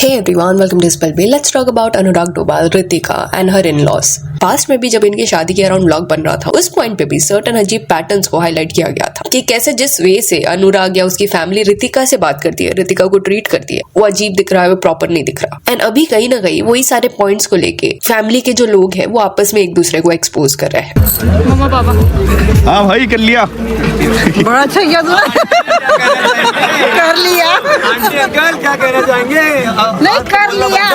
Hey everyone, welcome to Spellway. Let's talk about Anurag Dobal, Ritika and her in-laws. Past में भी जब इनकी शादी के अराउंड व्लॉग बन रहा था उस पॉइंट पे भी सर्टेन अजीब पैटर्न्स को हाईलाइट किया गया था कि कैसे जिस वे से अनुराग या उसकी फैमिली रितिका से बात करती है, रितिका को ट्रीट करती है, वो अजीब दिख रहा है, वो प्रॉपर नहीं दिख रहा। एंड अभी कहीं ना कहीं वही सारे पॉइंट्स को लेके फैमिली के जो लोग हैं वो आपस में एक दूसरे को एक्सपोज कर रहे हैं। मम्मा पापा, हाँ भाई कर लिया। बड़ा अच्छा किया तूने। कर लिया। आंटी अंकल क्या कहना चाहेंगे? नहीं कर लिया।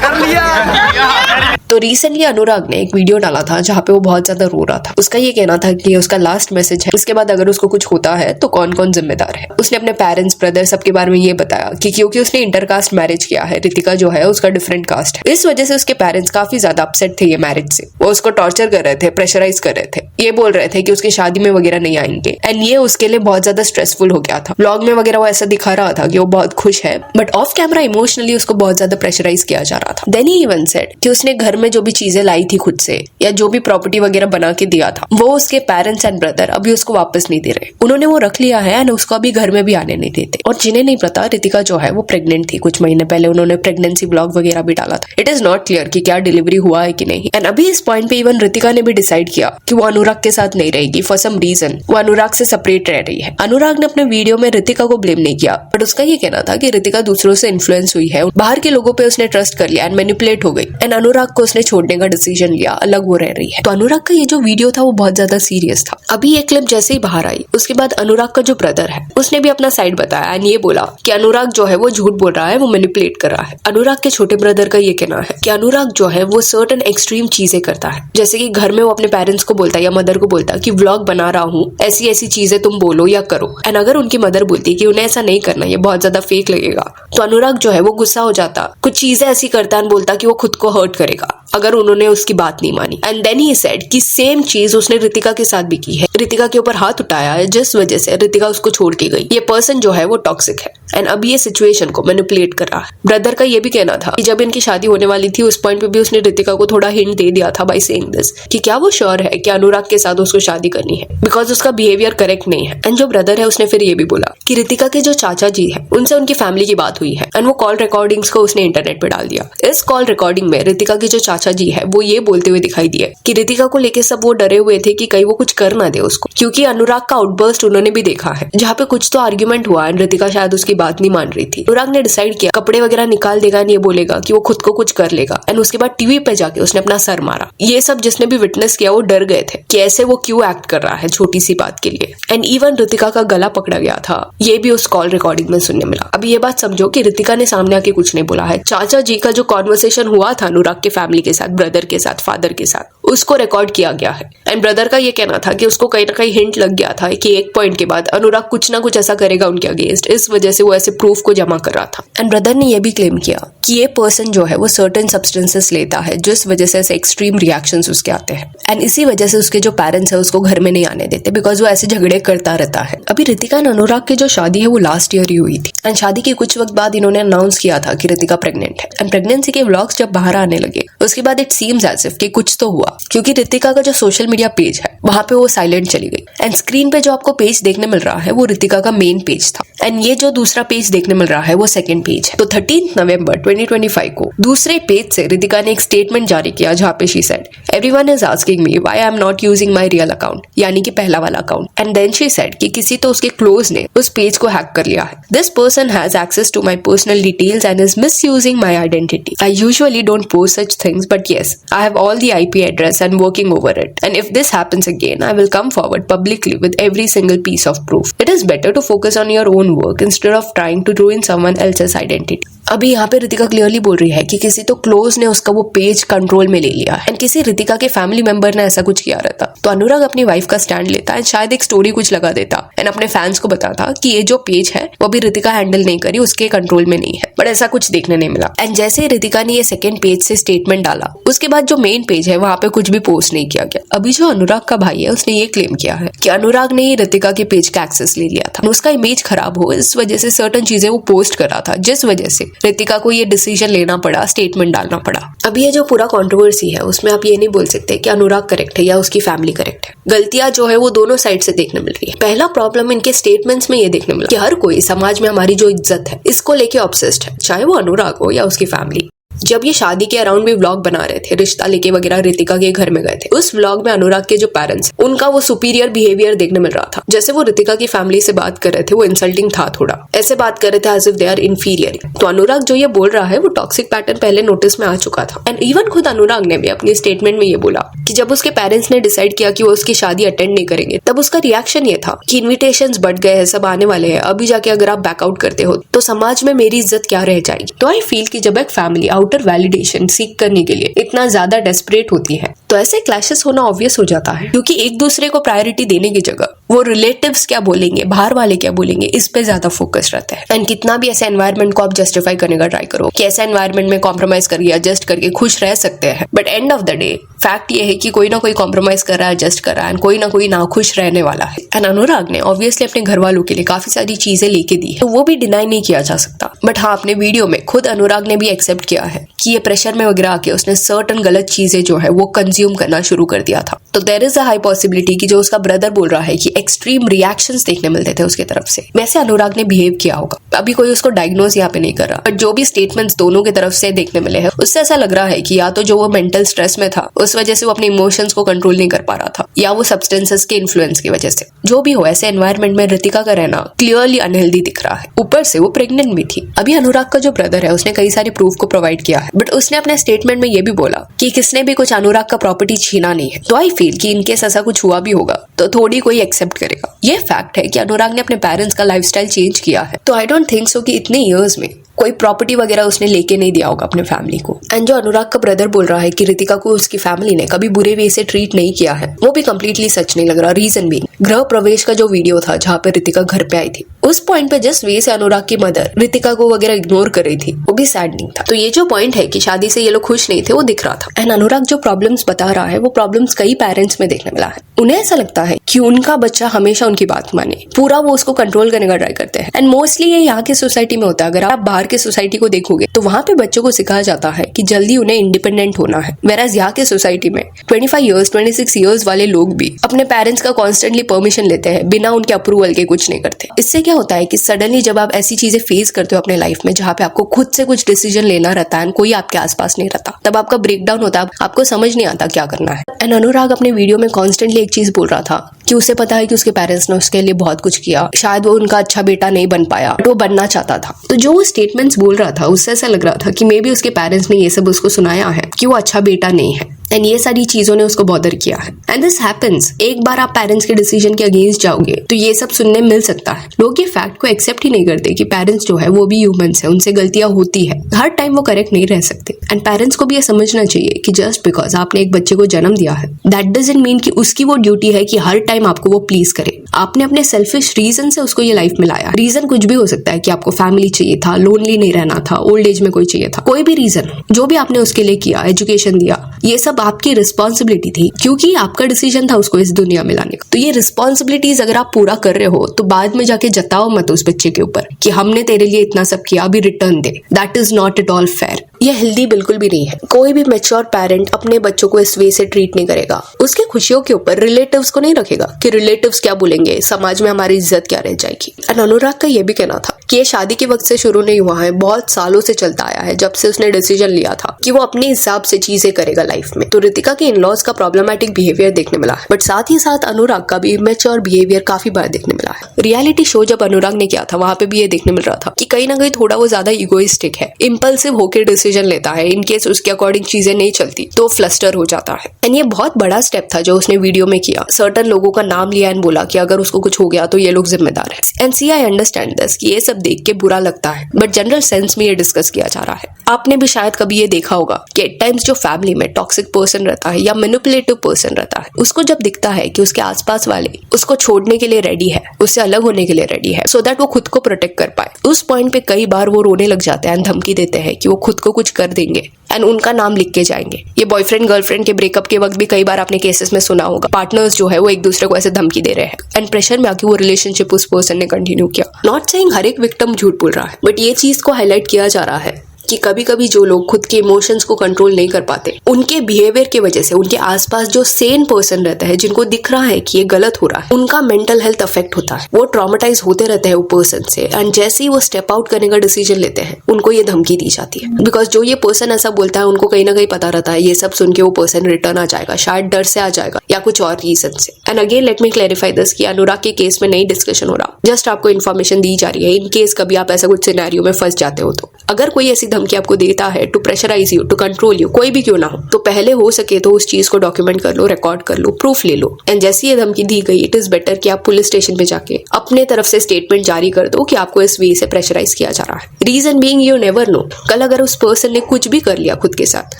कर लिया। तो रिसेंटली अनुराग ने एक वीडियो डाला था जहाँ पे वो बहुत ज्यादा रो रहा था। उसका ये कहना था कि उसका लास्ट मैसेज है, इसके बाद अगर उसको कुछ होता है तो कौन कौन जिम्मेदार है। उसने अपने पेरेंट्स, ब्रदर, सबके बारे में ये बताया कि क्योंकि उसने इंटरकास्ट मैरिज किया है, रितिका जो है उसका डिफरेंट कास्ट है, इस वजह से उसके पेरेंट्स काफी ज्यादा अपसेट थे ये मैरिज से। वो उसको टॉर्चर कर रहे थे, प्रेशराइज कर रहे थे, ये बोल रहे थे कि उसकी शादी में वगैरह नहीं आएंगे। एंड ये उसके लिए बहुत ज्यादा स्ट्रेसफुल हो गया था। व्लॉग में वगैरह वो ऐसा दिखा रहा था कि वो बहुत खुश है, बट ऑफ कैमरा इमोशनली उसको बहुत ज्यादा प्रेशराइज किया जा रहा था। देन ही इवन सेड कि उसने घर में जो भी चीजें लाई थी खुद से या जो भी प्रॉपर्टी वगैरह बना के दिया था वो उसके पेरेंट्स एंड ब्रदर अभी उसको वापस नहीं दे रहे। उन्होंने वो रख लिया है एंड उसको अभी घर में भी आने नहीं देते। और जिन्हें नहीं पता, रितिका जो है वो प्रेग्नेंट थी। कुछ महीने पहले उन्होंने प्रेगनेंसी ब्लॉग वगैरह भी डाला था। इट इज नॉट क्लियर कि क्या डिलीवरी हुआ है कि नहीं। एंड अभी इस पॉइंट पे इवन रितिका ने भी डिसाइड किया कि वो अनुराग के साथ नहीं रहेगी। फॉर सम रीजन वो अनुराग से सेपरेट रह रही है। अनुराग ने अपने वीडियो में रितिका को ब्लेम नहीं किया, बट उसका ये कहना था कि रितिका दूसरों से इन्फ्लुएंस हुई है, बाहर के लोगों पे उसने ट्रस्ट कर लिया एंड मैनिपुलेट हो गई एंड अनुराग को उसने छोड़ने का डिसीजन लिया, अलग वो रह रही है। तो अनुराग का ये जो वीडियो था वो बहुत ज्यादा सीरियस था। अभी ये क्लिप जैसे ही बाहर आई उसके बाद अनुराग का जो ब्रदर है उसने भी अपना साइड बताया एंड ये बोला कि अनुराग जो है वो झूठ बोल रहा है, वो मैनिपुलेट कर रहा है। अनुराग के छोटे ब्रदर का ये कहना है कि अनुराग जो है वो सर्टेन एक्सट्रीम चीजें करता है, जैसे कि घर में वो अपने पेरेंट्स को बोलता है या मदर को बोलता है कि व्लॉग बना रहा हूँ, ऐसी ऐसी चीजें तुम बोलो या करो। एंड अगर उनकी मदर बोलती है कि उन्हें ऐसा नहीं करना, ये बहुत ज्यादा फेक लगेगा, तो अनुराग जो है वो गुस्सा हो जाता, कुछ चीजें ऐसी करता एंड बोलता कि वो खुद को हर्ट करेगा अगर उन्होंने उसकी बात नहीं मानी। एंड देन ही सेड कि सेम चीज उसने रितिका के साथ भी की है, रितिका के ऊपर हाथ उठाया है जिस वजह से रितिका उसको छोड़ के गई। ये पर्सन जो है वो टॉक्सिक है एंड अभी ये सिचुएशन को मैनिपुलेट कर रहा है। ब्रदर का ये भी कहना था कि जब इनकी शादी होने वाली थी उस पॉइंट पे भी उसने रितिका को थोड़ा हिंट दे दिया था बाय सेइंग दिस कि क्या वो श्योर है कि अनुराग के साथ उसको शादी करनी है, बिकॉज उसका बिहेवियर करेक्ट नहीं है। एंड जो ब्रदर है उसने फिर ये भी बोला कि रितिका के जो चाचा जी है उनसे उनकी फैमिली की बात हुई है एंड वो कॉल रिकॉर्डिंग्स को उसने इंटरनेट पे डाल दिया। इस कॉल रिकॉर्डिंग में रितिका के जो चाचा जी है वो ये बोलते हुए दिखाई दिए कि रितिका को लेके सब वो डरे हुए थे कि कहीं वो कुछ कर ना दे उसको, क्योंकि अनुराग का आउटबर्स्ट उन्होंने भी देखा है जहाँ पे कुछ तो आर्ग्यूमेंट हुआ एंड रितिका शायद उसकी बात नहीं मान रही थी। अनुराग ने डिसाइड किया कपड़े वगैरह निकाल देगा एंड ये बोलेगा कि वो खुद को कुछ कर लेगा एंड उसके बाद टीवी पे जाके उसने अपना सर मारा। ये सब जिसने भी विटनेस किया वो डर गए थे कि ऐसे वो क्यों एक्ट कर रहा है छोटी सी बात के लिए। एंड इवन रितिका का गला पकड़ा गया था, ये भी उस कॉल रिकॉर्डिंग में सुनने मिला। अभी ये बात समझो कि रितिका ने सामने आके कुछ नहीं बोला है। चाचा जी का जो कॉन्वर्सेशन हुआ था अनुराग के फैमिली के साथ, ब्रदर के साथ, फादर के साथ, उसको रिकॉर्ड किया गया है। एंड ब्रदर का ये कहना था कि उसको कहीं ना कहीं हिंट लग गया था कि एक पॉइंट के बाद अनुराग कुछ ना कुछ ऐसा करेगा उनके अगेंस्ट, इस वजह से वो ऐसे प्रूफ को जमा कर रहा था। एंड ब्रदर ने ये भी क्लेम किया कि ये पर्सन जो है वो सर्टेन सब्सटेंसेस लेता है जिस वजह से ऐसे एक्सट्रीम रिएक्शंस उसके आते हैं एंड इसी वजह से उसके जो पेरेंट्स है उसको घर में नहीं आने देते, बिकॉज वो ऐसे झगड़े करता रहता है। अभी रितिका और अनुराग की जो शादी है वो लास्ट ईयर ही हुई थी एंड शादी के कुछ वक्त बाद इन्होंने अनाउंस किया था कि रितिका प्रेग्नेंट है। एंड प्रेगनेंसी के व्लॉग्स जब बाहर आने लगे उसके बाद इट सीम्स एज इफ कि कुछ तो हुआ, क्योंकि रितिका का जो सोशल मीडिया पेज है वहां पे वो साइलेंट चली गई एंड स्क्रीन पे जो आपको पेज देखने मिल रहा है वो रितिका का मेन पेज था एंड ये जो दूसरा पेज देखने मिल रहा है वो सेकंड पेज है। तो 13 नवंबर 2025 को दूसरे पेज से रितिका ने एक स्टेटमेंट जारी किया जहाँ पे she said everyone is asking me why I am not using my real account, यानी कि पहला वाला account. And then she said कि किसी तो उसके क्लोज ने उस पेज को हैक कर लिया है। This person has access to my personal details and is misusing my identity. I usually don't post such things but yes, I have all the IP address and working over it. And if this happens again, I will come forward publicly with every single piece of proof. It is better to focus on your own work instead of trying to ruin someone else's identity. अभी यहाँ पे Ritika clearly बोल रही है कि किसी तो close ने उसका वो पेज कंट्रोल में ले लिया एंड किसी रितिका के फैमिली मेंबर ने ऐसा कुछ किया रहता तो अनुराग अपनी वाइफ का स्टैंड लेता एंड शायद एक स्टोरी कुछ लगा देता एंड अपने फैंस को बताता कि ये जो पेज है वो भी रितिका हैंडल नहीं करी, उसके कंट्रोल में नहीं है, बट ऐसा कुछ देखने नहीं मिला। एंड जैसे ही रितिका ने ये सेकंड पेज से स्टेटमेंट डाला उसके बाद जो मेन पेज है वहां पे कुछ भी पोस्ट नहीं किया गया। अभी जो अनुराग का भाई है उसने ये क्लेम किया है कि अनुराग ने ही रितिका के पेज का एक्सेस ले लिया था, उसका इमेज खराब हो इस वजह से सर्टेन चीजें वो पोस्ट कर रहा था जिस वजह से रितिका को ये डिसीजन लेना पड़ा, स्टेटमेंट डालना पड़ा। अभी ये जो पूरा कंट्रोवर्सी है उसमें आप ये नहीं बोल सकते कि अनुराग करेक्ट है या उसकी फैमिली करेक्ट है। गलतियां जो है वो दोनों साइड से देखने मिल रही है। पहला प्रॉब्लम इनके स्टेटमेंट्स में ये देखने मिला कि हर कोई समाज में हमारी जो इज्जत है इसको लेके ऑब्सेस्ड है, चाहे वो अनुराग हो या उसकी फैमिली। जब ये शादी के अराउंड भी व्लॉग बना रहे थे, रिश्ता लेके वगैरह रितिका के घर में गए थे, उस व्लॉग में अनुराग के जो पेरेंट्स उनका वो सुपीरियर बिहेवियर देखने मिल रहा था। जैसे वो रितिका की फैमिली से बात कर रहे थे वो इंसल्टिंग था, थोड़ा ऐसे बात कर रहे थे as if they are inferior. तो अनुराग जो ये बोल रहा है वो टॉक्सिक पैटर्न पहले नोटिस में आ चुका था। एंड इवन खुद अनुराग ने भी अपनी स्टेटमेंट में ये बोला कि जब उसके पेरेंट्स ने डिसाइड किया कि वो उसकी शादी अटेंड नहीं करेंगे, तब उसका रिएक्शन ये था कि इन्विटेशंस बढ़ गए हैं, सब आने वाले हैं, अभी जाके अगर आप बैकआउट करते हो तो समाज में मेरी इज्जत क्या रह जाएगी। तो आई फील कि जब एक फैमिली आउटर वैलिडेशन सीख करने के लिए इतना ज्यादा डेस्परेट होती है तो ऐसे क्लैशेस होना ऑब्वियस हो जाता है, क्योंकि एक दूसरे को प्रायोरिटी देने की जगह वो रिलेटिव्स क्या बोलेंगे, बाहर वाले क्या बोलेंगे, इस पे ज्यादा फोकस रहता है। एंड कितना भी ऐसे एनवायरनमेंट को आप जस्टिफाई करने का ट्राई करो कि ऐसे एनवायरनमेंट में कॉम्प्रोमाइज करके एडजस्ट करके खुश रह सकते हैं, but end of the day fact ये है कि कोई ना कोई कॉम्प्रोमाइज कर रहा है, एडजस्ट कर रहा है, कोई ना कोई नाखुश रहने वाला है। एंड अनुराग ने ऑब्वियसली अपने घर वालों के लिए काफी सारी चीजें लेके दी है, तो वो भी डिनाई नहीं किया जा सकता। बट हाँ, अपने वीडियो में खुद अनुराग ने भी एक्सेप्ट किया है कि ये प्रेशर में वगैरह आके उसने सर्टन गलत चीजें जो है वो कंज्यूम करना शुरू कर दिया था। तो there is a high possibility कि जो उसका ब्रदर बोल रहा है कि एक्सट्रीम रिएक्शंस देखने मिलते थे उसके तरफ से, वैसे अनुराग ने बिहेव किया होगा। अभी कोई उसको डायग्नोज यहाँ पे नहीं कर रहा, बट जो भी स्टेटमेंट्स दोनों की तरफ से देखने मिले हैं उससे ऐसा लग रहा है कि या तो जो वो मेंटल स्ट्रेस में था उस वजह से वो अपने इमोशंस को कंट्रोल नहीं कर पा रहा था, या वो सब्सटेंसेस के इन्फ्लुएंस की वजह से। जो भी हो, ऐसे एनवायरनमेंट में रितिका का रहना क्लियरली अनहेल्दी दिख रहा है। ऊपर से वो प्रेग्नेंट भी थी। अभी अनुराग का जो ब्रदर है उसने कई सारे प्रूफ को प्रोवाइड किया है, बट उसने अपने स्टेटमेंट में ये भी बोला कि किसने भी कुछ अनुराग का प्रॉपर्टी छीना नहीं है। तो आई फील कि इनकेस ऐसा कुछ हुआ भी होगा तो थोड़ी कोई एक्सेप्ट करेगा। ये फैक्ट है कि अनुराग ने अपने पेरेंट्स का लाइफस्टाइल चेंज किया है, तो आई डोंट थिंक सो कि इतने इयर्स में कोई प्रॉपर्टी वगैरह उसने लेके नहीं दिया होगा अपने फैमिली को। एंड जो अनुराग का ब्रदर बोल रहा है कि रितिका को उसकी फैमिली ने कभी बुरे वे से ट्रीट नहीं किया है, वो भी कंप्लीटली सच नहीं लग रहा। रीजन भी गृह प्रवेश का जो वीडियो था जहाँ पे रितिका घर पे आई थी, उस पॉइंट पे जिस वे से अनुराग की मदर रितिका को वगैरह इग्नोर कर रही थी वो भी सैडनिंग था। तो ये जो पॉइंट है कि शादी से ये लोग खुश नहीं थे वो दिख रहा था। एंड अनुराग जो प्रॉब्लम्स बता रहा है वो प्रॉब्लम्स कई पेरेंट्स में देखने मिला है। उन्हें ऐसा लगता है कि उनका बच्चा हमेशा उनकी बात माने, पूरा वो उसको कंट्रोल करने का ट्राई करते हैं। एंड मोस्टली ये यहाँ की सोसाइटी में होता है। अगर आप बाहर की सोसाइटी को देखोगे तो वहाँ पे बच्चों को सिखाया जाता है कि जल्दी उन्हें इंडिपेंडेंट होना है, वेराज यहाँ के सोसाइटी में 25 इयर्स 26 इयर्स वाले लोग भी अपने पेरेंट्स का कॉन्स्टेंटली परमिशन लेते हैं, बिना उनके अप्रूवल के कुछ नहीं करते। इससे क्या होता है कि सडनली जब आप ऐसी चीजें फेस करते हो अपने लाइफ में जहाँ पे आपको खुद से कुछ डिसीजन लेना रहता है, कोई आपके आसपास नहीं रहता, तब आपका ब्रेकडाउन होता है, आपको समझ नहीं आता क्या करना है। एंड अनुराग अपने वीडियो में कॉन्स्टेंटली एक चीज बोल रहा था कि उसे पता है कि उसके पेरेंट्स ने उसके लिए बहुत कुछ किया, शायद वो उनका अच्छा बेटा नहीं बन पाया, बट वो बनना चाहता था। तो जो वो स्टेटमेंट्स बोल रहा था उससे ऐसा लग रहा था कि मे बी उसके पेरेंट्स ने ये सब उसको सुनाया है कि वो अच्छा बेटा नहीं है। एंड ये सारी चीजों ने उसको बॉदर किया है। एंड दिस हैपेंस, एक बार आप पेरेंट्स के डिसीजन के अगेंस्ट जाओगे तो ये सब सुनने मिल सकता है। लोग ये फैक्ट को एक्सेप्ट ही नहीं करते कि पेरेंट्स जो है वो भी ह्यूमंस है, उनसे गलतियां होती है, हर टाइम वो करेक्ट नहीं रह सकते। एंड पेरेंट्स को भी ये समझना चाहिए कि जस्ट बिकॉज आपने एक बच्चे को जन्म दिया है दैट डजंट मीन कि उसकी वो ड्यूटी है कि हर टाइम आपको वो प्लीज करे। आपने अपने सेल्फिश रीजन से उसको ये लाइफ में लाया। रीजन कुछ भी हो सकता है कि आपको फैमिली चाहिए था, लोनली नहीं रहना था, ओल्ड एज में कोई चाहिए था, कोई भी रीजन जो भी आपने उसके लिए किया, एजुकेशन दिया, ये सब आपकी रिस्पॉन्सिबिलिटी थी क्योंकि आपका डिसीजन था उसको इस दुनिया में लाने का। तो ये रिस्पॉन्सिबिलिटीज अगर आप पूरा कर रहे हो तो बाद में जाके जताओ मत उस बच्चे के ऊपर कि हमने तेरे लिए इतना सब किया, अभी return they. That is not at all fair. ये हेल्दी बिल्कुल भी नहीं है। कोई भी मैच्योर पेरेंट अपने बच्चों को इस वे से ट्रीट नहीं करेगा। उसके खुशियों के ऊपर रिलेटिव्स को नहीं रखेगा कि रिलेटिव्स क्या बोलेंगे, समाज में हमारी इज्जत क्या रह जाएगी। और अनुराग का ये भी कहना था कि ये शादी के वक्त से शुरू नहीं हुआ है, बहुत सालों से चलता आया है, जब से उसने डिसीजन लिया था कि वो अपने हिसाब से चीजें करेगा लाइफ में। तो रितिका के इन-लॉज का प्रॉब्लमैटिक बिहेवियर देखने मिला है, बट साथ ही साथ अनुराग का भी इमेच्योर बिहेवियर काफी बार देखने मिला है। रियलिटी शो जब अनुराग ने किया था वहां पे भी ये देखने मिल रहा था कि कहीं ना कहीं थोड़ा वो ज्यादा इगोइस्टिक है, इंपल्सिव होकर डिसीजन लेता है। इनकेस उसके अकॉर्डिंग चीजें नहीं चलती तो फ्लस्टर हो जाता है। एंड ये बहुत बड़ा स्टेप था जो उसने वीडियो में किया। सर्टन लोगों का नाम लिया एंड बोला कि अगर उसको कुछ हो गया तो ये लोग जिम्मेदार है। And see I understand this कि ये सब देख के बुरा लगता है, बट जनरल सेंस में ये डिस्कस किया जा रहा है। आपने भी शायद कभी ये देखा होगा कि एट टाइम्स जो फैमिली में टॉक्सिक पर्सन रहता है या मैनिपुलेटिव पर्सन रहता है, उसको जब दिखता है कि उसके आसपास वाले उसको छोड़ने के लिए रेडी है, उससे अलग होने के लिए रेडी है, सो दैट वो खुद को प्रोटेक्ट कर पाए, उस पॉइंट पे कई बार वो रोने लग जाते हैं, धमकी देते हैं कि वो खुद को कुछ कुछ कर देंगे एंड उनका नाम लिख के जाएंगे। ये बॉयफ्रेंड गर्लफ्रेंड के ब्रेकअप के वक्त भी कई बार आपने केसेस में सुना होगा, पार्टनर्स जो है वो एक दूसरे को ऐसे धमकी दे रहे हैं एंड प्रेशर में आके वो रिलेशनशिप उस पर्सन ने कंटिन्यू किया। नॉट सेइंग हर एक विक्टिम झूठ बोल रहा है, बट ये चीज को हाईलाइट किया जा रहा है कि कभी कभी जो लोग खुद के इमोशंस को कंट्रोल नहीं कर पाते, उनके बिहेवियर की वजह से उनके आसपास जो सेन पर्सन रहता है, जिनको दिख रहा है कि ये गलत हो रहा है, उनका मेंटल हेल्थ अफेक्ट होता है। वो ट्रॉमेटाइज होते रहते हैं वो पर्सन से एंड जैसे ही वो स्टेप आउट करने का डिसीजन लेते हैं, उनको ये धमकी दी जाती है। बिकॉज जो ये पर्सन ऐसा बोलता है, उनको कहीं ना कहीं पता रहता है ये सब सुन के वो पर्सन रिटर्न आ जाएगा, शायद डर से आ जाएगा या कुछ और रीजन से। And again let me clarify this कि अनुराग के केस में नई डिस्कशन हो रहा, जस्ट आपको इन्फॉर्मेशन दी जा रही है इन केस कभी आप ऐसा कुछ सिनेरियो में फंस जाते हो तो। अगर कोई ऐसी धमकी आपको देता है to pressurise you, to control you, कोई भी क्यों ना हो, तो पहले हो सके तो उस चीज को डॉक्यूमेंट कर लो, रिकॉर्ड कर लो, प्रूफ ले लो। एंड जैसी ये धमकी दी गई, इट इज बेटर कि आप पुलिस स्टेशन पे जाके अपने तरफ से स्टेटमेंट जारी कर दो कि आपको इस वे से प्रेशराइज किया जा रहा है। Reason being you never know, कल अगर उस पर्सन ने कुछ भी कर लिया खुद के साथ,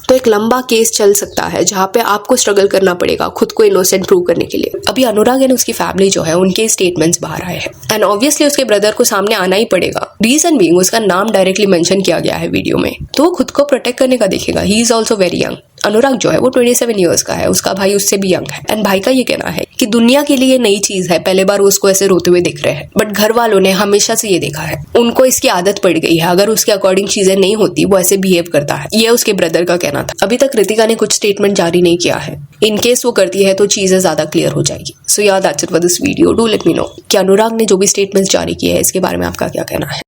तो एक लंबा केस चल सकता है जहां पे आपको स्ट्रगल करना पड़ेगा खुद को इनोसेंट प्रूव करने के लिए। अभी अनुराग एंड उसकी फैमिली जो है, उनके स्टेटमेंट्स बाहर आए हैं एंड ऑब्वियसली उसके ब्रदर को सामने आना ही पड़ेगा। रीजन बीइंग उसका नाम डायरेक्टली मेंशन किया गया है वीडियो में, तो वो खुद को प्रोटेक्ट करने का देखेगा। He is also very young. Anurag जो है वो 27 ईयर्स का है, उसका भाई उससे भी यंग है एंड भाई का ये कहना है कि दुनिया के लिए ये नई चीज है, पहले बार उसको ऐसे रोते हुए दिख रहे हैं, बट घर वालों ने हमेशा से ये देखा है, उनको इसकी आदत पड़ गई है, अगर उसके अकॉर्डिंग चीजें नहीं होती वो ऐसे बिहेव करता है। ये उसके ब्रदर का कहना था। अभी तक कृतिका ने कुछ स्टेटमेंट जारी नहीं किया है, इन केस वो करती है तो चीजें ज्यादा क्लियर हो जाएगी। सो यार that's it for this video. Do let me know कि अनुराग ने जो भी स्टेटमेंट्स जारी किए हैं इसके बारे में आपका क्या कहना है।